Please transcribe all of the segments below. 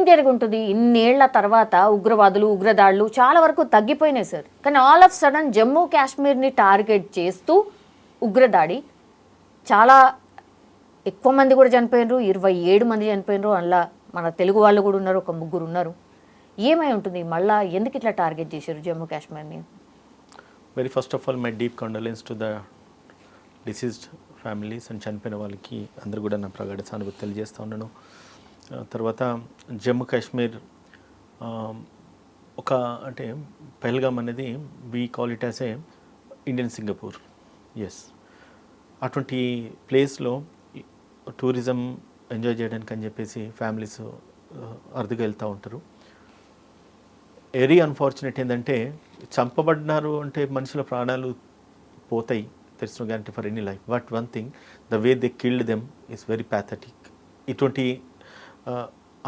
జరిగి ఉంటుంది? ఇన్నేళ్ల తర్వాత ఉగ్రవాదులు, ఉగ్రదాడులు చాలా వరకు తగ్గిపోయినాయి సార్. కానీ ఆల్ ఆఫ్ సడన్ జమ్మూ కాశ్మీర్ని టార్గెట్ చేస్తూ ఉగ్రదాడి, చాలా ఎక్కువ మంది కూడా చనిపోయినారు, 27 మంది చనిపోయినారు. అందులో మన తెలుగు వాళ్ళు కూడా ఉన్నారు, ఒక 3 ఉన్నారు. ఏమై ఉంటుంది మళ్ళా, ఎందుకు ఇట్లా టార్గెట్ చేశారు జమ్మూ కాశ్మీర్ని? Very first of all my deep condolence to the deceased families and చనిపోయిన వాళ్ళకి అందరూ కూడా నా ప్రగాఢ సానుభూతి తెలియజేస్తూ ఉన్నాను. తర్వాత జమ్మూ కాశ్మీర్ ఒక అంటే పహల్గామ్ అనేది we call it as a Indian Singapore. Yes, అటువంటి ప్లేస్లో టూరిజం ఎంజాయ్ చేయడానికి అని చెప్పేసి ఫ్యామిలీస్ అరుదుగా వెళ్తూ ఉంటారు. వెరీ అన్ఫార్చునేట్ ఏంటంటే చంపబడినారు అంటే మనుషుల ప్రాణాలు పోతాయి, there is no guarantee for any life. But one thing, the way they killed them is very pathetic. ఇటువంటి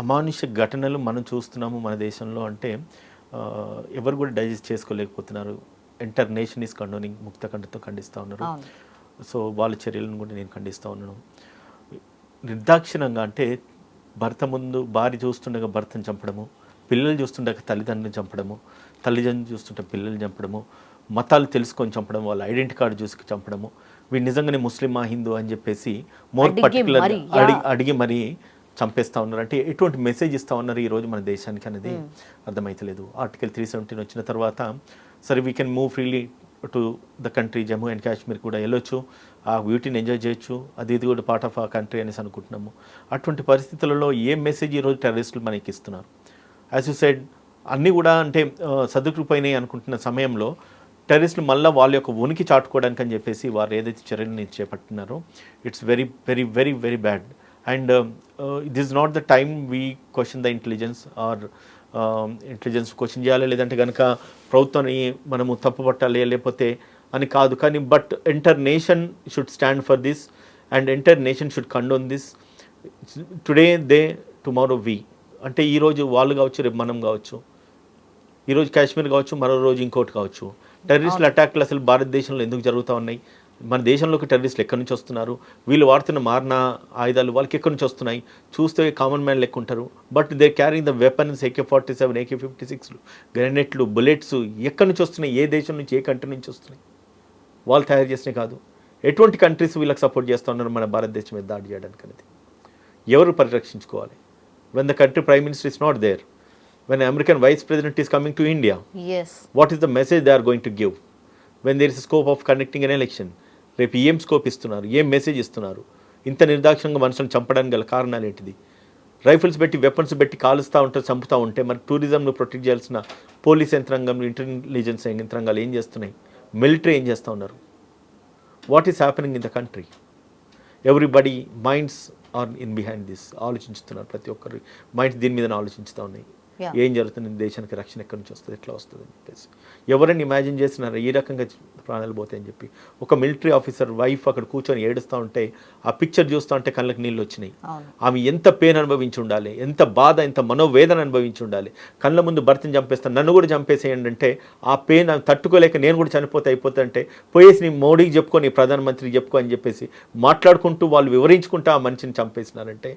అమానుష ఘటనలు మనం చూస్తున్నాము మన దేశంలో అంటే ఎవరు కూడా డైజెస్ట్ చేసుకోలేకపోతున్నారు. ఎంటర్ నేషన్ ఈస్ కండోనింగ్, ముక్త కంఠతో ఖండిస్తూ ఉన్నారు. సో వాళ్ళ చర్యలను కూడా నేను ఖండిస్తూ ఉన్నాను. నిర్దాక్షిణంగా అంటే భర్త ముందు భార్య చూస్తుండగా భర్తను చంపడము, పిల్లలు చూస్తుండగా తల్లిదండ్రులను చంపడము, తల్లిదండ్రులు చూస్తుంటే పిల్లల్ని చంపడము, మతాలు తెలుసుకొని చంపడం, వాళ్ళ ఐడెంటిటీ కార్డు చూసి చంపడము, వీడు నిజంగానే ముస్లిమా హిందూ అని చెప్పేసి మోర్ పర్టికులర్ అడిగి మరీ చంపేస్తూ ఉన్నారు. అంటే ఎటువంటి మెసేజ్ ఇస్తూ ఉన్నారు ఈరోజు మన దేశానికి అనేది అర్థమవుతలేదు. ఆర్టికల్ 317 వచ్చిన తర్వాత సరే we can move freely to the country, Jammu and Kashmir కూడా వెళ్ళొచ్చు, ఆ బ్యూటీని ఎంజాయ్ చేయొచ్చు, ఇది కూడా పార్ట్ ఆఫ్ ఆ కంట్రీ అనేసి అనుకుంటున్నాము. అటువంటి పరిస్థితులలో ఏ మెసేజ్ ఈరోజు టెర్రరిస్టులు మనకి ఇస్తున్నారు? యాజ్ యూ సెడ్ అన్నీ కూడా అంటే సర్దుకుపోయినాయి అనుకుంటున్న సమయంలో టెర్రరిస్టులు మళ్ళీ వాళ్ళ యొక్క ఉనికి చాటుకోవడానికి అని చెప్పేసి వారు ఏదైతే చర్యలను చేపట్టినారో it's very very very very bad. And this not the time we question the intelligence or intelligence question చేయాలి, లేదంటే కనుక ప్రభుత్వాన్ని మనము తప్పు పట్టాలి లేకపోతే అని కాదు. కానీ but enter nation should stand for this and enter nation should condone this. Today they, tomorrow we. అంటే ఈరోజు వాళ్ళు కావచ్చు, రేపు మనం కావచ్చు, ఈరోజు కాశ్మీర్ కావచ్చు, మరో రోజు ఇంకోటి కావచ్చు. టెర్రరిస్టుల అటాక్లు అసలు భారతదేశంలో ఎందుకు జరుగుతూ ఉన్నాయి? మన దేశంలోకి టెర్రరిస్టులు ఎక్కడి నుంచి వస్తున్నారు? వీళ్ళు వాడుతున్న మారిన ఆయుధాలు వాళ్ళకి ఎక్కడి నుంచి వస్తున్నాయి? చూస్తే కామన్ మ్యాన్ లెక్క ఉంటారు, but they carrying the weapons, AK-47, AK-56, గ్రెనేట్లు, బుల్లెట్స్ ఎక్కడి నుంచి వస్తున్నాయి? ఏ దేశం నుంచి, ఏ కంట్రీ నుంచి వస్తున్నాయి? వాళ్ళు తయారు చేసినవి కాదు. ఎటువంటి కంట్రీస్ వీళ్ళకి సపోర్ట్ చేస్తూ ఉన్నారు మన భారతదేశం మీద దాడి చేయడానికి అనేది? ఎవరు పరిరక్షించుకోవాలి? When the country prime minister is not there, when the American vice president is coming to India, yes, what is the message they are going to give? When there is a scope of conducting an election, రేపు ఏం scope ఇస్తున్నారు, ఏం message ఇస్తున్నారు? ఇంత నిర్దాక్షంగా మనుషులను చంపడానికి గల కారణాలు ఏంటిది? రైఫిల్స్ పెట్టి, వెపన్స్ పెట్టి కాలుస్తూ ఉంటే, చంపుతూ ఉంటే మరి టూరిజంను ప్రొటెక్ట్ చేయాల్సిన పోలీస్ యంత్రాంగం, ఇంటెలిజెన్స్ యంత్రాంగాలు ఏం చేస్తున్నాయి? మిలిటరీ ఏం చేస్తూ ఉన్నారు? What is happening in the country? Everybody minds are in behind this. ఆలోచిస్తున్నారు, ప్రతి ఒక్కరి మైండ్స్ దీని మీద ఆలోచిస్తూ ఉన్నాయి. ఏం జరుగుతుంది, దేశానికి రక్షణ ఎక్కడి నుంచి వస్తుంది, ఎట్లా వస్తుంది అని చెప్పేసి. ఎవరైనా ఇమాజిన్ చేస్తున్నారా ఈ రకంగా ప్రాణాలు పోతాయని చెప్పి? ఒక మిలిటరీ ఆఫీసర్ వైఫ్ అక్కడ కూర్చొని ఏడుస్తూ ఉంటే, ఆ పిక్చర్ చూస్తూ ఉంటే కళ్ళకి నీళ్ళు వచ్చినాయి. ఆమె ఎంత పెయిన్ అనుభవించి ఉండాలి, ఎంత బాధ, ఎంత మనోవేదన అనుభవించి ఉండాలి. కళ్ళ ముందు భర్తను చంపేస్తాను, నన్ను కూడా చంపేసేయండి అంటే ఆ పెయిన్ ఆమె తట్టుకోలేక నేను కూడా చనిపోతే అయిపోతా అంటే పోయేసి నీ మోడీకి చెప్పుకో, నీ ప్రధానమంత్రికి చెప్పుకో అని చెప్పేసి మాట్లాడుకుంటూ వాళ్ళు వివరించుకుంటూ ఆ మనిషిని చంపేసినారంటే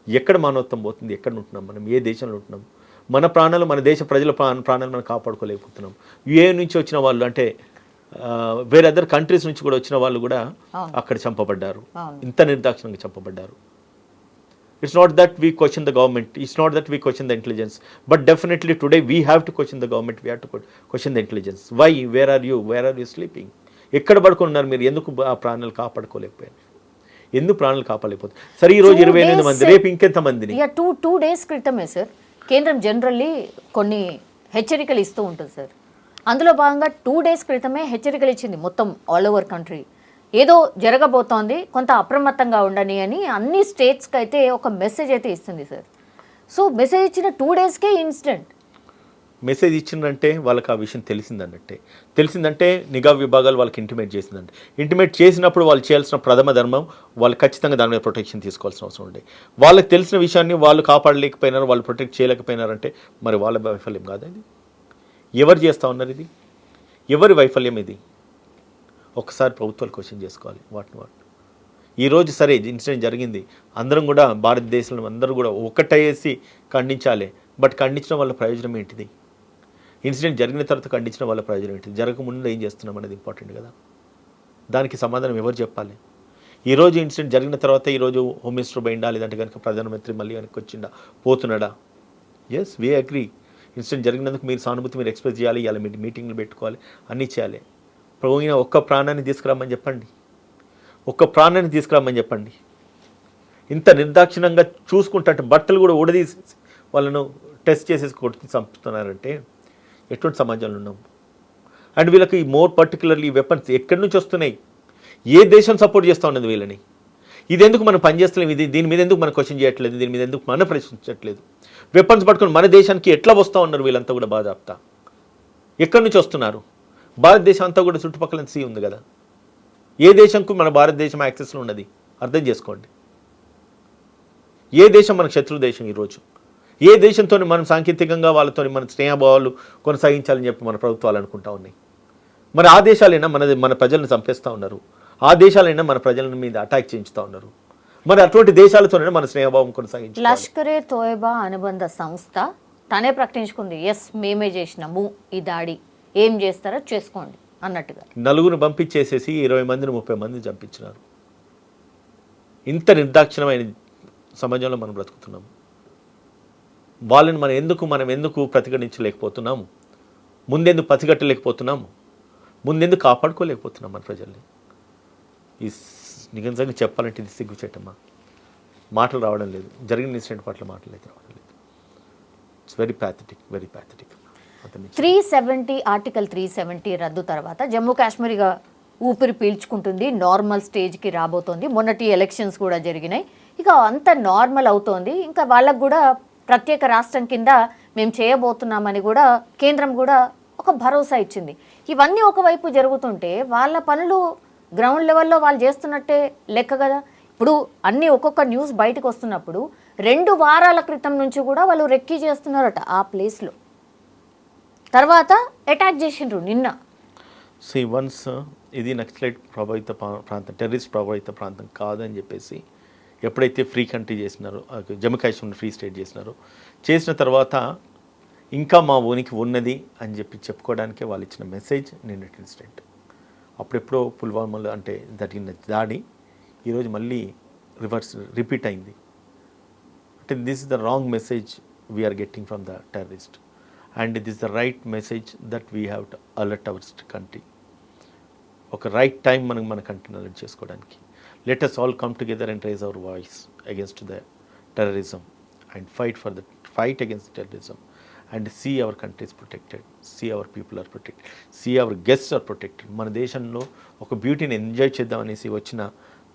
ఎక్కడ మానవత్వం పోతుంది? ఎక్కడ ఉంటున్నాం మనం? ఏ దేశంలో ఉంటున్నాం? మన ప్రాణాలు, మన దేశ ప్రజల ప్రాణాలు మనం కాపాడుకోలేకపోతున్నాం. యుఏ నుంచి వచ్చిన వాళ్ళు అంటే వేరే అదర్ కంట్రీస్ నుంచి కూడా వచ్చిన వాళ్ళు కూడా అక్కడ చంపబడ్డారు, ఇంత నిర్దాక్షిణంగా చంపబడ్డారు. It's not that we question the government, it's not that we question the intelligence, but definitely today we have to question the government, we have to question the intelligence. Why, where are you sleeping? ఎక్కడ పడుకున్నారు మీరు? ఎందుకు ఆ ప్రాణాలు కాపాడుకోలేకపోయారు? ఎందుకు ప్రాణాలు కాపాడలేకపోతే? సరే ఈ రోజు 28 మంది, రేపు ఇంకెంత మందిని? 2 days క్రితమే సార్ కేంద్రం జనరల్లీ కొన్ని హెచ్చరికలు ఇస్తూ ఉంటుంది సార్. అందులో భాగంగా 2 days క్రితమే హెచ్చరికలు ఇచ్చింది మొత్తం ఆల్ ఓవర్ కంట్రీ. ఏదో జరగబోతోంది, కొంత అప్రమత్తంగా ఉండని అని అన్ని స్టేట్స్కి అయితే ఒక మెసేజ్ అయితే ఇస్తుంది సార్. సో మెసేజ్ ఇచ్చిన 2 daysకే ఇన్సిడెంట్. మెసేజ్ ఇచ్చిందంటే వాళ్ళకి ఆ విషయం తెలిసిందంటే నిఘా విభాగాలు వాళ్ళకి ఇంటిమేట్ చేసిందంటే, ఇంటిమేట్ చేసినప్పుడు వాళ్ళు చేయాల్సిన ప్రథమ ధర్మం వాళ్ళు ఖచ్చితంగా దాని మీద ప్రొటెక్షన్ తీసుకోవాల్సిన అవసరం ఉండే. వాళ్ళకి తెలిసిన విషయాన్ని వాళ్ళు కాపాడలేకపోయినారు, వాళ్ళు ప్రొటెక్ట్ చేయలేకపోయినారంటే మరి వాళ్ళ వైఫల్యం కాదు ఇది? ఎవరు చేస్తూ ఉన్నారు ఇది? ఎవరి వైఫల్యం ఇది? ఒకసారి ప్రభుత్వాలు క్వశ్చన్ చేసుకోవాలి వాటిని. ఈరోజు సరే ఇన్సిడెంట్ జరిగింది, అందరం కూడా భారతదేశంలో అందరూ కూడా ఒకటేసి ఖండించాలి. బట్ ఖండించడం వల్ల ప్రయోజనం ఏంటిది? ఇన్సిడెంట్ జరిగిన తర్వాత ఖండించడం వల్ల ప్రయోజనం ఏంటిది? జరగకముందు ఏం చేస్తున్నాం అనేది ఇంపార్టెంట్ కదా. దానికి సమాధానం ఎవరు చెప్పాలి? ఈరోజు ఇన్సిడెంట్ జరిగిన తర్వాత ఈరోజు హోమ్ మినిస్టర్ పోయిండా, లేదంటే కనుక ప్రధానమంత్రి మళ్ళీ వెనక్కి వచ్చిండా, పోతున్నాడా? Yes, we agree. ఇన్సిడెంట్ జరిగినందుకు మీరు సానుభూతి మీరు ఎక్స్ప్రెస్ చేయాలి, ఇవాళ మీరు మీటింగ్లు పెట్టుకోవాలి, అన్నీ చేయాలి. పోయిన ఒక్క ప్రాణాన్ని తీసుకురామని చెప్పండి, ఒక్క ప్రాణాన్ని తీసుకురామని చెప్పండి. ఇంత నిర్దాక్షిణంగా చూసుకుంటే బట్టలు కూడా ఊడదీసి వాళ్ళను టెస్ట్ చేసేసి కొట్టి చంపుతున్నారంటే ఎటువంటి సమాజంలో ఉన్నాం? అండ్ వీళ్ళకి మోర్ పర్టికులర్లీ వెపన్స్ ఎక్కడి నుంచి వస్తున్నాయి? ఏ దేశం సపోర్ట్ చేస్తూ ఉన్నది వీళ్ళని? ఇది ఎందుకు మనం పనిచేస్తలేము? దీని మీద ఎందుకు మనం క్వశ్చన్ చేయట్లేదు? దీని మీద ఎందుకు మనం ప్రశ్నించట్లేదు? వెపన్స్ పట్టుకొని మన దేశానికి ఎట్లా వస్తూ ఉన్నారు వీళ్ళంతా కూడా బాధాప్తా? ఎక్కడి నుంచి వస్తున్నారు? భారతదేశం అంతా కూడా చుట్టుపక్కల సీ ఉంది కదా. ఏ దేశంకు మన భారతదేశం యాక్సెస్లో ఉన్నది? అర్థం చేసుకోండి. ఏ దేశం మనకు శత్రు దేశం ఈరోజు? ఏ దేశంతో మనం సాంకేతికంగా వాళ్ళతో మన స్నేహభావాలు కొనసాగించాలని చెప్పి మన ప్రభుత్వాలు అనుకుంటా ఉన్నాయి? మరి ఆ దేశాలైనా మన ప్రజలను చంపేస్తూ ఉన్నారు, ఆ దేశాలైనా మన ప్రజల మీద అటాక్ చేయించుతూ ఉన్నారు. మరి అటువంటి దేశాలతోనే మన స్నేహభావం కొనసాగించాలి. లష్కరే తోయబా అనుబంధ సంస్థ తనే ప్రకటించుకుంది, ఎస్ మేమే చేసినాము ఈ దాడి, ఏం చేస్తారో చేసుకోండి అన్నట్టుగా. నలుగురు పంపించేసేసి 20 మందిని 30 మందిని చంపించినారు. ఇంత నిర్దాక్షిణమైన సమాజంలో మనం బ్రతుకుతున్నాము. వాళ్ళని మనం ఎందుకు ప్రతిఘటించలేకపోతున్నాము? ముందెందుకు పసిగట్టలేకపోతున్నాము? ముందెందుకు కాపాడుకోలేకపోతున్నాం మన ప్రజల్ని? ఈ నిజంగా చెప్పాలంటే ఇది సిగ్గుచేటమ్మా. మాటలు రావడం లేదు. జరిగిన ఇన్సిడెంట్ పట్ల మాటలు అయితే రావడం లేదు. It's very pathetic, very pathetic. 370 article 370 రద్దు తర్వాత జమ్మూ కాశ్మీర్గా ఊపిరి పీల్చుకుంటుంది, నార్మల్ స్టేజ్కి రాబోతోంది. మొన్నటి ఎలక్షన్స్ కూడా జరిగినాయి, ఇక అంత నార్మల్ అవుతోంది. ఇంకా వాళ్ళకు కూడా ప్రత్యేక రాష్ట్రం కింద మేము చేయబోతున్నామని కూడా కేంద్రం కూడా ఒక భరోసా ఇచ్చింది. ఇవన్నీ ఒకవైపు జరుగుతుంటే వాళ్ళ పనులు గ్రౌండ్ లెవెల్లో వాళ్ళు చేస్తున్నట్టే లెక్క కదా. ఇప్పుడు అన్నీ ఒక్కొక్క న్యూస్ బయటకు వస్తున్నప్పుడు 2 వారాల క్రితం నుంచి కూడా వాళ్ళు రెక్కీ చేస్తున్నారట ఆ ప్లేస్లో. తర్వాత అటాక్ చేసిండ్రు నిన్న. వన్స్ ఇది నక్సలైట్ ప్రభావిత ప్రాంతం, టెర్రరిస్ట్ ప్రభావిత ప్రాంతం కాదని చెప్పేసి ఎప్పుడైతే ఫ్రీ కంట్రీ చేసినారో, జమ్మూ కాశ్మీర్ ఫ్రీ స్టేట్ చేసిన తర్వాత ఇంకా మా ఉనికి ఉన్నది అని చెప్పుకోవడానికే వాళ్ళు ఇచ్చిన మెసేజ్ నిన్నటి ఇన్సిడెంట్. అప్పుడెప్పుడో పుల్వామాలో అంటే జరిగిన దాడి ఈరోజు మళ్ళీ రిపీట్ అయింది. అంటే this is the wrong message we are getting from the terrorist and this the right message that we have to alert our country. ఒక రైట్ టైం మన కంట్రీని అలర్ట్ చేసుకోవడానికి. Let us all come together and raise our voice against the terrorism and fight against terrorism and see our country is protected, see our people are protected, see our guests are protected. మన దేశంలో ఒక బ్యూటీని enjoy చేద్దామనేసి వచ్చిన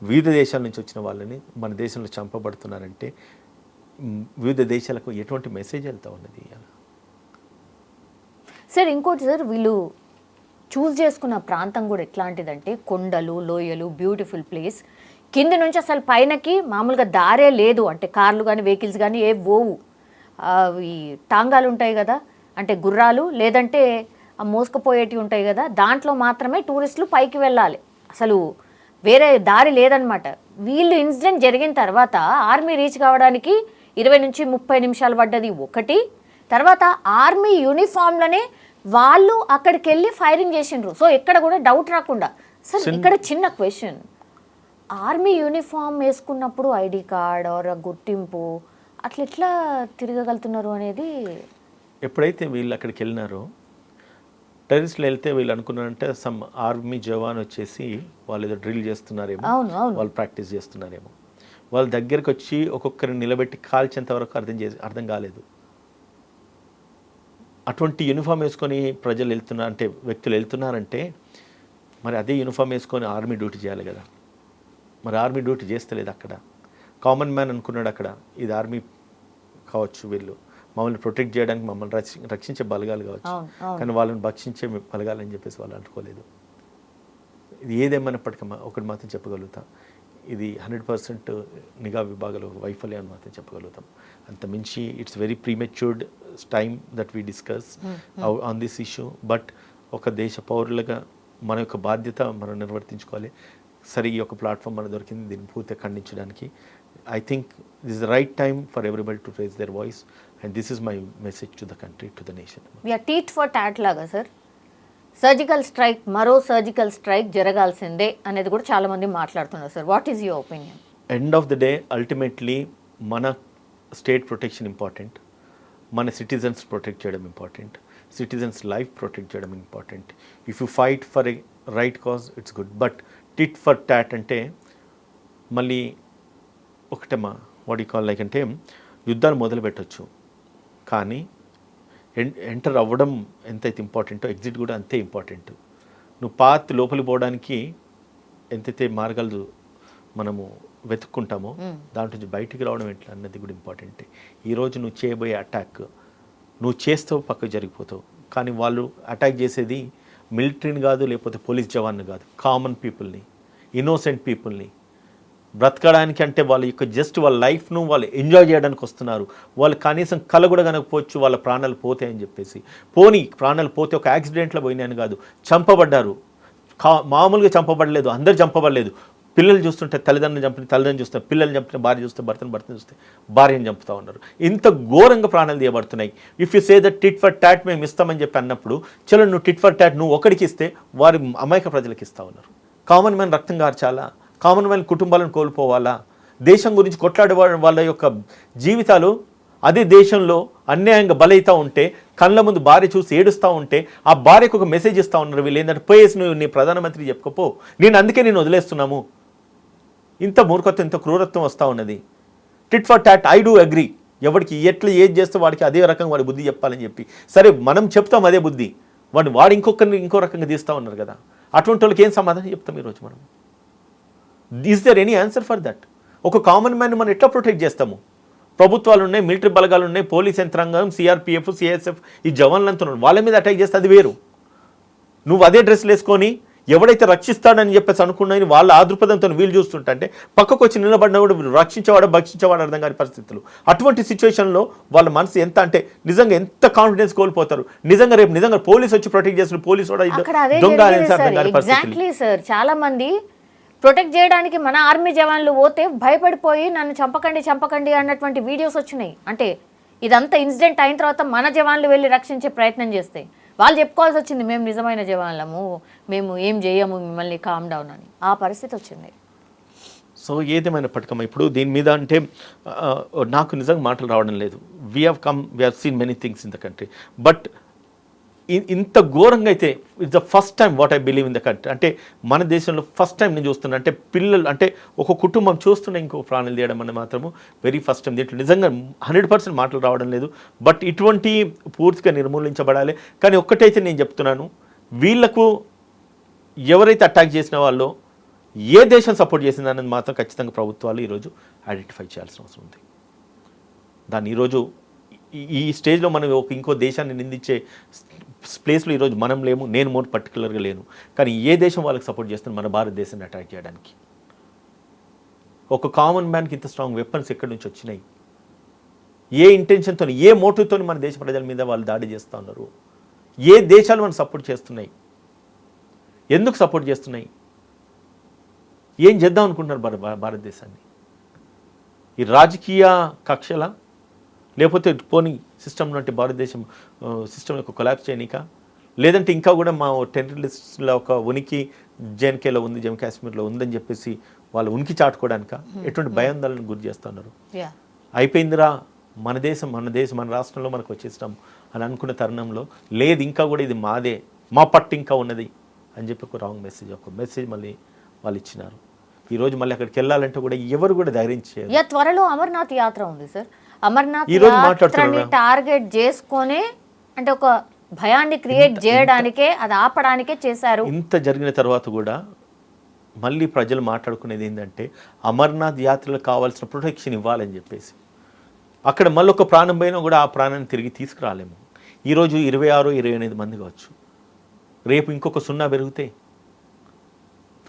వివిధ దేశాల నుంచి వచ్చిన వాళ్ళని మన దేశంలో చంపబడుతున్నారంటే వివిధ దేశాలకు ఎటువంటి మెసేజ్ వెళ్తూ ఉన్నది? సార్ ఇంకోటి సార్, వీళ్ళు చూస్ చేసుకున్న ప్రాంతం కూడా ఎట్లాంటిదంటే కొండలు, లోయలు, బ్యూటిఫుల్ ప్లేస్. కింద నుంచి అసలు పైనకి మామూలుగా దారే లేదు, అంటే కార్లు కానీ వెహికల్స్ కానీ ఏ పోవు. ఈ టాంగాలు ఉంటాయి కదా, అంటే గుర్రాలు లేదంటే మోసుకుపోయేటివి ఉంటాయి కదా, దాంట్లో మాత్రమే టూరిస్టులు పైకి వెళ్ళాలి, అసలు వేరే దారి లేదనమాట. వీళ్ళు ఇన్సిడెంట్ జరిగిన తర్వాత ఆర్మీ రీచ్ కావడానికి 20 నుంచి 30 నిమిషాలు పడ్డది ఒకటి. తర్వాత ఆర్మీ యూనిఫామ్లోనే వాళ్ళు అక్కడికి వెళ్ళి ఫైరింగ్ చేసిండ్రు. సో ఎక్కడ కూడా డౌట్ రాకుండా. సార్ ఇక్కడ చిన్న క్వశ్చన్, ఆర్మీ యూనిఫామ్ వేసుకున్నప్పుడు ఐడి కార్డ్ ఆర్ గుర్తింపు అట్లా ఎట్లా తిరగగలుగుతున్నారు అనేది. ఎప్పుడైతే వీళ్ళు అక్కడికి వెళ్ళినారో టెర్రరిస్టులు వెళ్తే వీళ్ళు అనుకున్నారంటే సమ్ ఆర్మీ జవాన్ వచ్చేసి వాళ్ళు ఏదో డ్రిల్ చేస్తున్నారేమో, వాళ్ళు ప్రాక్టీస్ చేస్తున్నారేమో. వాళ్ళ దగ్గరికి వచ్చి ఒక్కొక్కరిని నిలబెట్టి కాల్చేంత వరకు అర్థం కాలేదు. అటువంటి యూనిఫామ్ వేసుకొని ప్రజలు వెళ్తున్నారంటే, వ్యక్తులు వెళ్తున్నారంటే మరి అదే యూనిఫామ్ వేసుకొని ఆర్మీ డ్యూటీ చేయాలి కదా. మరి ఆర్మీ డ్యూటీ చేస్తలేదు అక్కడ. కామన్ మ్యాన్ అనుకున్నాడు అక్కడ ఇది ఆర్మీ కావచ్చు, వీళ్ళు మమ్మల్ని ప్రొటెక్ట్ చేయడానికి మమ్మల్ని రక్షించే బలగాలు కావచ్చు, కానీ వాళ్ళని భక్షించే బలగాలని చెప్పేసి వాళ్ళు అనుకోలేదు. ఇది ఏదేమైనప్పటికీ ఒకటి మాత్రం చెప్పగలుగుతాం, ఇది 100% నిఘా విభాగాలు వైఫల్యం అని మాత్రం చెప్పగలుగుతాం. అంత మించి it's very premature time that we discuss on this issue. But ఒక దేశ పౌరులుగా మన యొక్క బాధ్యత మనం నిర్వర్తించుకోవాలి. సరే ఈ యొక్క ప్లాట్ఫామ్ మనకు దొరికింది, దీన్ని పూర్తిగా ఖండించడానికి. I think this is the right time for everybody to raise their voice and this is my message to the country, to the nation. Tit for tat లాగా సార్ సర్జికల్ స్ట్రైక్, మరో surgical strike జరగాల్సిందే అనేది కూడా చాలామంది మాట్లాడుతున్నారు sir. What is your opinion? End of the day ultimately మన state protection important, మన citizens protect చేయడం ఇంపార్టెంట్, సిటిజన్స్ లైఫ్ ప్రొటెక్ట్ చేయడం important. If you fight for a right cause it's good, but tit for taught అంటే మళ్ళీ ఒకటేమా what you call like అంటే యుద్ధాలు మొదలు పెట్టచ్చు, కానీ ఎంటర్ అవ్వడం ఎంతైతే ఇంపార్టెంటో ఎగ్జిట్ కూడా అంతే ఇంపార్టెంట్. నువ్వు పాత్ లోపలికి పోవడానికి ఎంతైతే మార్గాలు మనము వెతుక్కుంటామో దాంట్లో నుంచి బయటికి రావడం ఎట్లా అన్నది కూడా ఇంపార్టెంటే. ఈరోజు నువ్వు చేయబోయే అటాక్ నువ్వు చేస్తావు, పక్కకు జరిగిపోతావు, కానీ వాళ్ళు అటాక్ చేసేది మిలిటరీని కాదు, లేకపోతే పోలీస్ జవాన్ని కాదు, కామన్ పీపుల్ని, ఇన్నోసెంట్ పీపుల్ని. బ్రతకడానికి అంటే వాళ్ళ యొక్క జస్ట్ వాళ్ళ లైఫ్ను వాళ్ళు ఎంజాయ్ చేయడానికి వస్తున్నారు. వాళ్ళు కనీసం కల కూడా కనకపోవచ్చు వాళ్ళ ప్రాణాలు పోతాయని చెప్పేసి. పోనీ ప్రాణాలు పోతే ఒక యాక్సిడెంట్లో పోయినాయని కాదు, చంపబడ్డారు. మామూలుగా చంపబడలేదు, అందరు చంపబడలేదు. పిల్లలు చూస్తుంటే తల్లిదండ్రులు చంపిన తల్లిదండ్రులు చూస్తే పిల్లల్ని చంపిన భార్య చూస్తే భర్తను చూస్తే భార్యను చంపుతూ ఉన్నారు. ఇంత ఘోరంగా ప్రాణాలు తీయబడుతున్నాయి. If you say that tit for tat మేము ఇస్తామని చెప్పి అన్నప్పుడు, చలో నువ్వు టిట్ ఫర్ టాట్ నువ్వు ఒకరికి ఇస్తే వారి అమాయక ప్రజలకు ఇస్తూ ఉన్నారు. కామన్ మ్యాన్ రక్తం కార్చాలా? కామన్ మ్యాన్ కుటుంబాలను కోల్పోవాలా? దేశం గురించి కొట్లాడే వాళ్ళ యొక్క జీవితాలు అదే దేశంలో అన్యాయంగా బలైతూ ఉంటే, కళ్ళ ముందు భార్య చూసి ఏడుస్తూ ఉంటే, ఆ భార్యకు ఒక మెసేజ్ ఇస్తూ ఉన్నారు వీళ్ళు ఏంటంటే, పోయేసి నువ్వు నీ ప్రధానమంత్రి చెప్పుకోపో, అందుకే నేను వదిలేస్తున్నాము. ఇంత మూర్ఖత్వం, ఇంత క్రూరత్వం వస్తూ ఉన్నది. Tit for taught I do agree. ఎవరికి ఎట్లా ఏది చేస్తే వాడికి అదే రకంగా వాడి బుద్ధి చెప్పాలని చెప్పి, సరే మనం చెప్తాం అదే బుద్ధి, వాడు ఇంకొకరిని ఇంకో రకంగా తీస్తూ ఉన్నారు కదా. అటువంటి వాళ్ళకి ఏం సమాధానం చెప్తాం ఈరోజు మనం? Is there any answer for that? ఒక కామన్ మ్యాన్ మనం ఎట్లా ప్రొటెక్ట్ చేస్తాము? ప్రభుత్వాలు ఉన్నాయి, మిలిటరీ బలగాలు ఉన్నాయి, పోలీస్ యంత్రాంగం, సిఆర్పిఎఫ్, సిఎస్ఎఫ్, ఈ జవాన్లంతా ఉన్నారు. వాళ్ళ మీద అటాక్ చేస్తే అది వేరు. నువ్వు అదే డ్రెస్లు వేసుకొని ఎవడైతే రక్షిస్తాడని చెప్పేసి అనుకున్నాయని వాళ్ళ ఆదృపదంతో వీళ్ళు చూస్తుంటే, పక్కకు వచ్చి నిలబడిన కూడా రక్షించేవాడు భక్షించేవాడు అర్థం కాని పరిస్థితులు. అటువంటి సిచ్యువేషన్లో వాళ్ళ మనసు ఎంత అంటే నిజంగా ఎంత కాన్ఫిడెన్స్ కోల్పోతారు. నిజంగా పోలీస్ వచ్చి ప్రొటెక్ట్ చేస్తారు, పోలీసు దొంగ అర్థం కాని పరిస్థితులు. సార్ చాలా మంది ప్రొటెక్ట్ చేయడానికి మన ఆర్మీ జవాన్లు పోతే భయపడిపోయి నన్ను చంపకండి అన్నటువంటి వీడియోస్ వచ్చినాయి. అంటే ఇదంతా ఇన్సిడెంట్ అయిన తర్వాత మన జవాన్లు వెళ్ళి రక్షించే ప్రయత్నం చేస్తే వాళ్ళు చెప్పుకోవాల్సి వచ్చింది, మేము నిజమైన జవాన్లము, మేము ఏం చేయము, మిమ్మల్ని కామ్ డౌన్ అని. ఆ పరిస్థితి వచ్చింది. సో ఏదేమైనప్పటికమ్మా ఇప్పుడు దీని మీద అంటే నాకు నిజంగా మాటలు రావడం లేదు. We have seen many things in the country, but ఇంత ఘోరంగా అయితే it's the first time what I believe in the country. అంటే మన దేశంలో ఫస్ట్ టైం నేను చూస్తున్నా. అంటే పిల్లలు అంటే ఒక కుటుంబం చూస్తున్నా ఇంకో ప్రాణాలు తీయడం అని మాత్రము వెరీ ఫస్ట్ టైం. దీంట్లో నిజంగా 100% మాటలు రావడం లేదు. బట్ ఇటువంటి పూర్తిగా నిర్మూలించబడాలి. కానీ ఒక్కటైతే నేను చెప్తున్నాను, వీళ్లకు ఎవరైతే అటాక్ చేసిన వాళ్ళు ఏ దేశం సపోర్ట్ చేసిందనేది మాత్రం ఖచ్చితంగా ప్రభుత్వాలు ఈరోజు ఐడెంటిఫై చేయాల్సిన అవసరం ఉంది. దాన్ని ఈరోజు ఈ స్టేజ్లో మనం ఇంకో దేశాన్ని నిందించే ప్లేస్లో ఈరోజు మనం లేము, నేను మోర్ పర్టికులర్గా లేను. కానీ ఏ దేశం వాళ్ళకి సపోర్ట్ చేస్తుంది మన భారతదేశాన్ని అటాక్ చేయడానికి? ఒక కామన్ మ్యాన్కి ఇంత స్ట్రాంగ్ వెపన్స్ ఎక్కడి నుంచి వచ్చినాయి? ఏ ఇంటెన్షన్తో, ఏ మోటివ్తో మన దేశ ప్రజల మీద వాళ్ళు దాడి చేస్తూ ఉన్నారు? ఏ దేశాలు మనం సపోర్ట్ చేస్తున్నాయి? ఎందుకు సపోర్ట్ చేస్తున్నాయి? ఏం చేద్దాం అనుకుంటున్నారు భారతదేశాన్ని? ఈ రాజకీయ కక్షల, లేకపోతే పోనీ సిస్టమ్ నుండి భారతదేశం సిస్టమ్ యొక్క కొలాప్స్ చేయనిక, లేదంటే ఇంకా కూడా మా టెర్రరిస్టుల ఒక ఉనికి జేఎన్కేలో ఉంది, జమ్మూ కాశ్మీర్లో ఉందని చెప్పేసి వాళ్ళ ఉనికి చాటుకోవడానిక? ఎటువంటి భయాందోళనకు గురి చేస్తున్నారు? అయిపోయిందిరా మన దేశం మన రాష్ట్రంలో మనకు వచ్చేసినాం అని అనుకున్న తరుణంలో లేదు, ఇంకా కూడా ఇది మాదే, మా పట్టు ఇంకా ఉన్నది అని చెప్పి ఒక రాంగ్ మెసేజ్ మళ్ళీ వాళ్ళు ఇచ్చినారు. ఈరోజు మళ్ళీ అక్కడికి వెళ్ళాలంటే కూడా ఎవరు కూడా ధైర్యం చేయరు. త్వరలో అమర్నాథ్ యాత్ర ఉంది సార్. అమర్నాథ్ యాత్రని టార్గెట్ చేసుకొని అంటే ఒక భయాన్ని క్రియేట్ చేయడానికే, అది ఆపడానికే చేశారు. ఇంత జరిగిన తర్వాత కూడా మళ్ళీ ప్రజలు మాట్లాడుకునేది ఏంటంటే అమర్నాథ్ యాత్రలో కావాల్సిన ప్రొటెక్షన్ ఇవ్వాలని చెప్పేసి. అక్కడ మళ్ళీ ఒక ప్రాణం పోయినా కూడా ఆ ప్రాణాన్ని తిరిగి తీసుకురాలేము. ఈరోజు 26-28 మంది కావచ్చు, రేపు ఇంకొక 0 పెరిగితే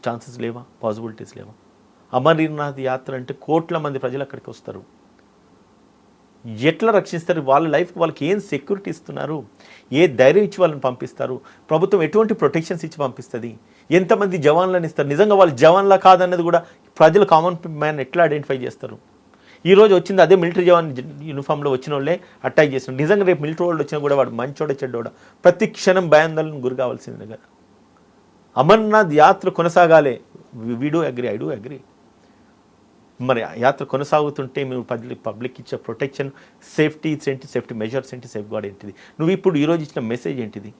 ఛాన్సెస్ లేవా? పాసిబిలిటీస్ లేవా? అమర్నాథ్ యాత్ర అంటే కోట్ల మంది ప్రజలు అక్కడికి వస్తారు. ఎట్లా రక్షిస్తారు? వాళ్ళ లైఫ్కి వాళ్ళకి ఏం సెక్యూరిటీ ఇస్తున్నారు? ఏ ధైర్యం ఇచ్చి వాళ్ళని పంపిస్తారు? ప్రభుత్వం ఎటువంటి ప్రొటెక్షన్స్ ఇచ్చి పంపిస్తుంది? ఎంతమంది జవాన్లను ఇస్తారు? నిజంగా వాళ్ళు జవాన్లా కాదన్నది కూడా ప్రజలు కామన్ మ్యాన్ ఎట్లా ఐడెంటిఫై చేస్తారు? ఈరోజు వచ్చింది అదే మిలిటరీ జవాన్ యూనిఫామ్లో వచ్చిన వాళ్ళే అటాక్ చేస్తున్నారు. నిజంగా రేపు మిలిటరీ వాళ్ళు వచ్చినా కూడా వాడు మంచోడ చెడ్డోడ ప్రతి క్షణం భయాందోళనకు గురి కావాల్సిందే కదా. అమర్నాథ్ యాత్ర కొనసాగాలి. We do agree, I do agree. మరి యాత్ర కొనసాగుతుంటే మీరు పబ్లిక్ ఇచ్చే ప్రొటెక్షన్, సేఫ్టీ మెజర్స్ ఏంటి, సేఫ్ గార్డ్ ఏంటిది? నువ్వు ఇప్పుడు ఈరోజు ఇచ్చిన మెసేజ్ ఏంటిది?